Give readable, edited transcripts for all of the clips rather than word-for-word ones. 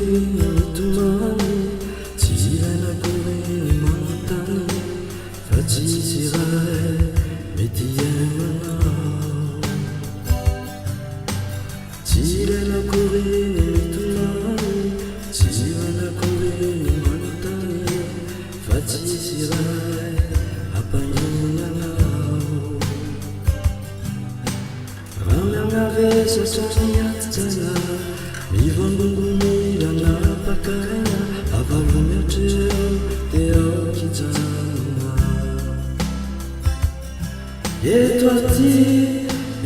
mitomany tsy ilaina koregny manontany fa tsisy raha mety iainanao tsy ilaina koregny mitomany tsy ilaina koregny manontany fa tsisy raha ampaninanao raha mianavesatra miatitsaina mivangongomilana pakaina avalomiatreo dia aokijana eto aty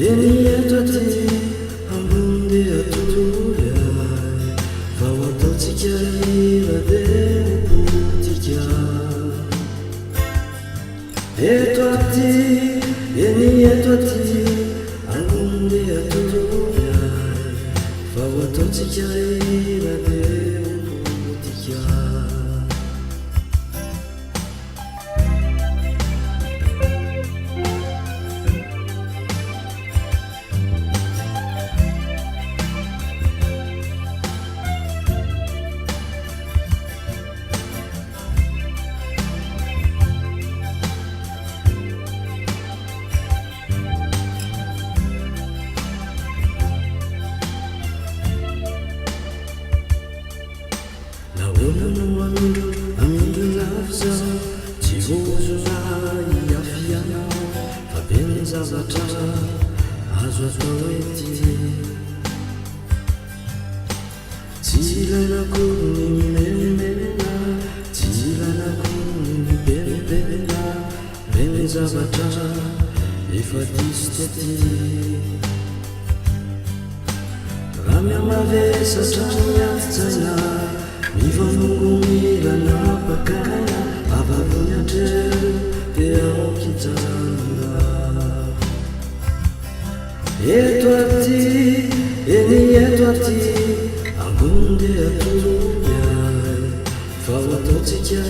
eny eto aty ambony dia toloyay fa ho ataotsika hira dia potika eto aty eny eto aty ambony dia toloyay fa ho ataotsika hira dia potika amindro lafizao tsy vozona iafianao fa beny zavatra azo atao ety tsy ilaina kory ny melimena tsy ilaina kory ny mibelibelina beny zavatra efa diso tety raha miamavesatra miatitsaina mivangongomilana pakaina avalomiatreo dia aokijana eto aty eny eto aty ambony dia toloyay fa ho ataotsika